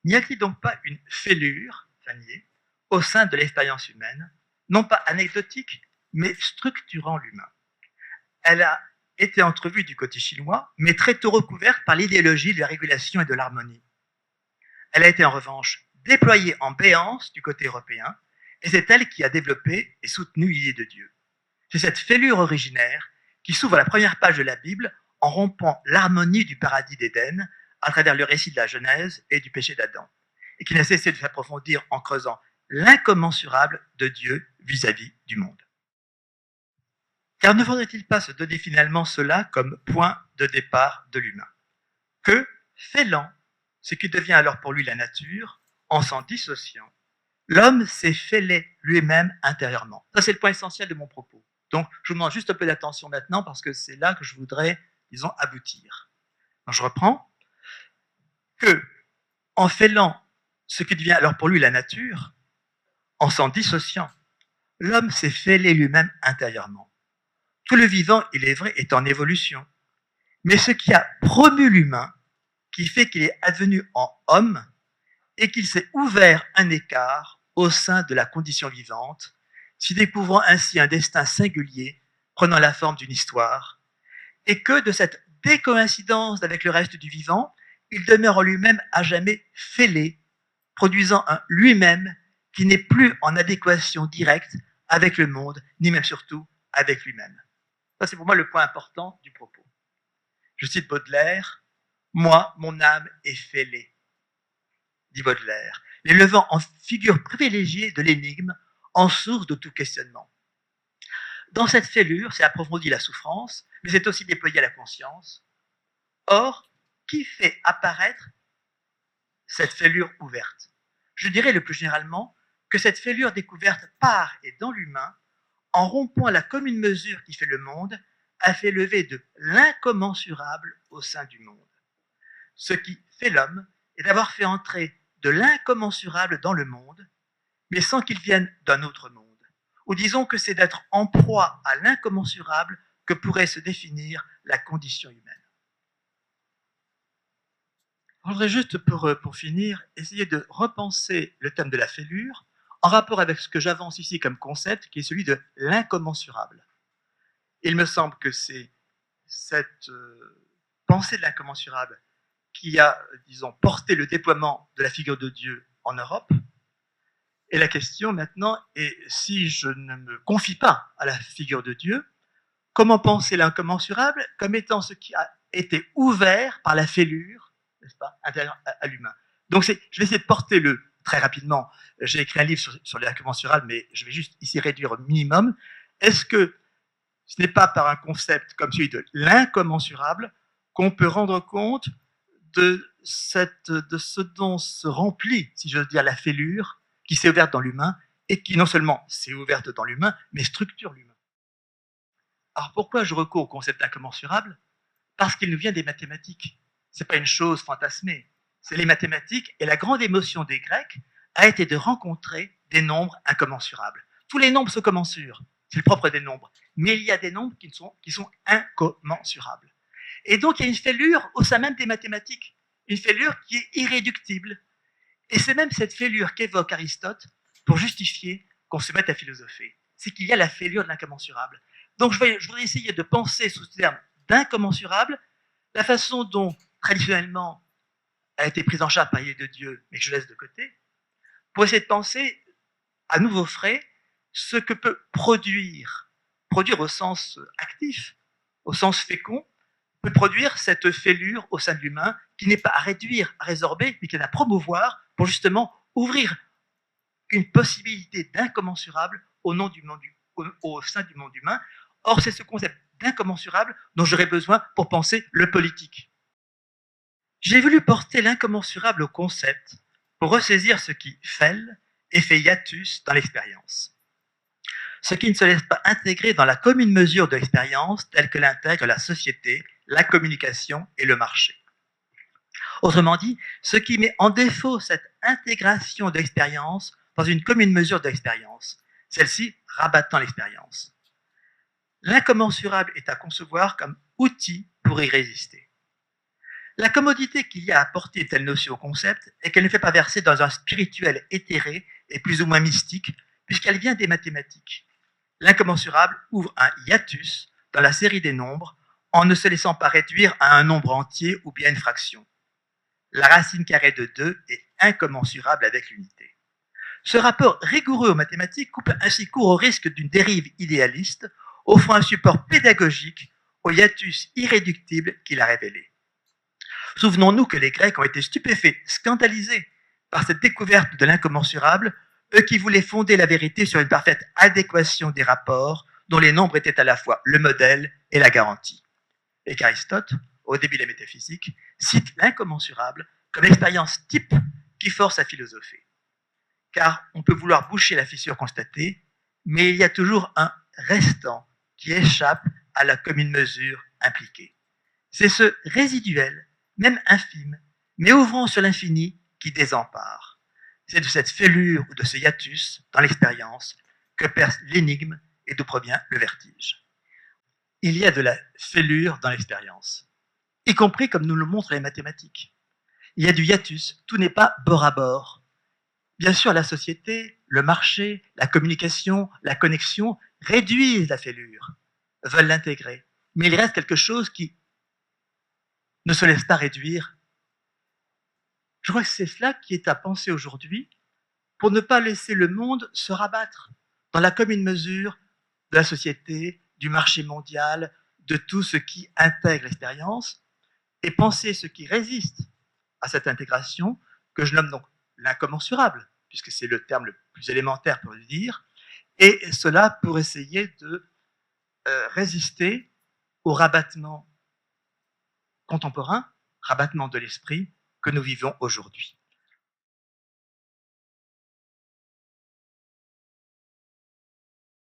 N'y a-t-il donc pas une fêlure, Vanier, au sein de l'expérience humaine, non pas anecdotique, mais structurant l'humain? Elle a été entrevue du côté chinois, mais très tôt recouverte par l'idéologie de la régulation et de l'harmonie. Elle a été en revanche déployée en béance du côté européen, et c'est elle qui a développé et soutenu l'idée de Dieu. C'est cette fêlure originaire qui s'ouvre à la première page de la Bible en rompant l'harmonie du paradis d'Éden à travers le récit de la Genèse et du péché d'Adam, et qui n'a cessé de s'approfondir en creusant l'incommensurable de Dieu vis-à-vis du monde. Car ne faudrait-il pas se donner finalement cela comme point de départ de l'humain? Que, fêlant ce qui devient alors pour lui la nature, en s'en dissociant, l'homme s'est fêlé lui-même intérieurement. Ça, c'est le point essentiel de mon propos. Donc, je vous demande juste un peu d'attention maintenant parce que c'est là que je voudrais, disons, aboutir. Donc, je reprends. Que, en fêlant ce qui devient alors pour lui la nature, en s'en dissociant, l'homme s'est fêlé lui-même intérieurement. Tout le vivant, il est vrai, est en évolution. Mais ce qui a promu l'humain, qui fait qu'il est advenu en homme, et qu'il s'est ouvert un écart au sein de la condition vivante, s'y découvrant ainsi un destin singulier, prenant la forme d'une histoire, et que de cette décoïncidence avec le reste du vivant, il demeure en lui-même à jamais fêlé, produisant un lui-même qui n'est plus en adéquation directe avec le monde, ni même surtout avec lui-même. Ça, c'est pour moi le point important du propos. Je cite Baudelaire, « Moi, mon âme est fêlée », dit Baudelaire, l'élevant en figure privilégiée de l'énigme, en source de tout questionnement. Dans cette fêlure, c'est approfondi la souffrance, mais c'est aussi déployé la conscience. Or, qui fait apparaître cette fêlure ouverte? Je dirais le plus généralement que cette fêlure découverte par et dans l'humain, en rompant la commune mesure qui fait le monde, a fait lever de l'incommensurable au sein du monde. Ce qui fait l'homme est d'avoir fait entrer de l'incommensurable dans le monde, mais sans qu'il vienne d'un autre monde. Ou disons que c'est d'être en proie à l'incommensurable que pourrait se définir la condition humaine. Je voudrais juste, pour finir, essayer de repenser le thème de la fêlure en rapport avec ce que j'avance ici comme concept, qui est celui de l'incommensurable. Il me semble que c'est cette pensée de l'incommensurable qui a, disons, porté le déploiement de la figure de Dieu en Europe. Et la question maintenant est, si je ne me confie pas à la figure de Dieu, comment penser l'incommensurable comme étant ce qui a été ouvert par la fêlure, n'est-ce pas, intérieure à l'humain. Donc je vais essayer de porter très rapidement, j'ai écrit un livre sur l'incommensurable, mais je vais juste ici réduire au minimum. Est-ce que ce n'est pas par un concept comme celui de l'incommensurable qu'on peut rendre compte de ce dont se remplit, si j'ose dire, la fêlure qui s'est ouverte dans l'humain et qui non seulement s'est ouverte dans l'humain, mais structure l'humain. Alors pourquoi je recours au concept d'incommensurable? Parce qu'il nous vient des mathématiques. Ce n'est pas une chose fantasmée. C'est les mathématiques, et la grande émotion des Grecs a été de rencontrer des nombres incommensurables. Tous les nombres se commensurent, c'est le propre des nombres, mais il y a des nombres qui sont incommensurables. Et donc il y a une fêlure au sein même des mathématiques, une fêlure qui est irréductible. Et c'est même cette fêlure qu'évoque Aristote pour justifier qu'on se mette à philosopher. C'est qu'il y a la fêlure de l'incommensurable. Donc je voudrais essayer de penser sous ce terme d'incommensurable la façon dont, traditionnellement, a été prise en charge par l'idée de Dieu, mais que je laisse de côté, pour essayer de penser à nouveau frais ce que peut produire au sens actif, au sens fécond, peut produire cette fêlure au sein de l'humain qui n'est pas à réduire, à résorber, mais qui est à promouvoir pour justement ouvrir une possibilité d'incommensurable au sein du monde humain. Or, c'est ce concept d'incommensurable dont j'aurais besoin pour penser le politique. J'ai voulu porter l'incommensurable au concept pour ressaisir ce qui fêle et fait hiatus dans l'expérience. Ce qui ne se laisse pas intégrer dans la commune mesure de l'expérience telle que l'intègre la société, la communication et le marché. Autrement dit, ce qui met en défaut cette intégration de l'expérience dans une commune mesure de l'expérience, celle-ci rabattant l'expérience. L'incommensurable est à concevoir comme outil pour y résister. La commodité qu'il y a à apporter une telle notion au concept est qu'elle ne fait pas verser dans un spirituel éthéré et plus ou moins mystique, puisqu'elle vient des mathématiques. L'incommensurable ouvre un hiatus dans la série des nombres en ne se laissant pas réduire à un nombre entier ou bien une fraction. La racine carrée de 2 est incommensurable avec l'unité. Ce rapport rigoureux aux mathématiques coupe ainsi court au risque d'une dérive idéaliste, offrant un support pédagogique au hiatus irréductible qu'il a révélé. Souvenons-nous que les Grecs ont été stupéfaits, scandalisés par cette découverte de l'incommensurable, eux qui voulaient fonder la vérité sur une parfaite adéquation des rapports dont les nombres étaient à la fois le modèle et la garantie. Et qu'Aristote, au début de la métaphysique, cite l'incommensurable comme l'expérience type qui force à philosopher. Car on peut vouloir boucher la fissure constatée, mais il y a toujours un restant qui échappe à la commune mesure impliquée. C'est ce résiduel, même infime, mais ouvrant sur l'infini, qui désempare. C'est de cette fêlure ou de ce hiatus dans l'expérience que perce l'énigme et d'où provient le vertige. Il y a de la fêlure dans l'expérience, y compris comme nous le montrent les mathématiques. Il y a du hiatus, tout n'est pas bord à bord. Bien sûr, la société, le marché, la communication, la connexion réduisent la fêlure, veulent l'intégrer. Mais il reste quelque chose qui ne se laisse pas réduire. Je crois que c'est cela qui est à penser aujourd'hui pour ne pas laisser le monde se rabattre dans la commune mesure de la société, du marché mondial, de tout ce qui intègre l'expérience, et penser ce qui résiste à cette intégration, que je nomme donc l'incommensurable, puisque c'est le terme le plus élémentaire pour le dire, et cela pour essayer de résister au rabattement contemporain, rabattement de l'esprit que nous vivons aujourd'hui.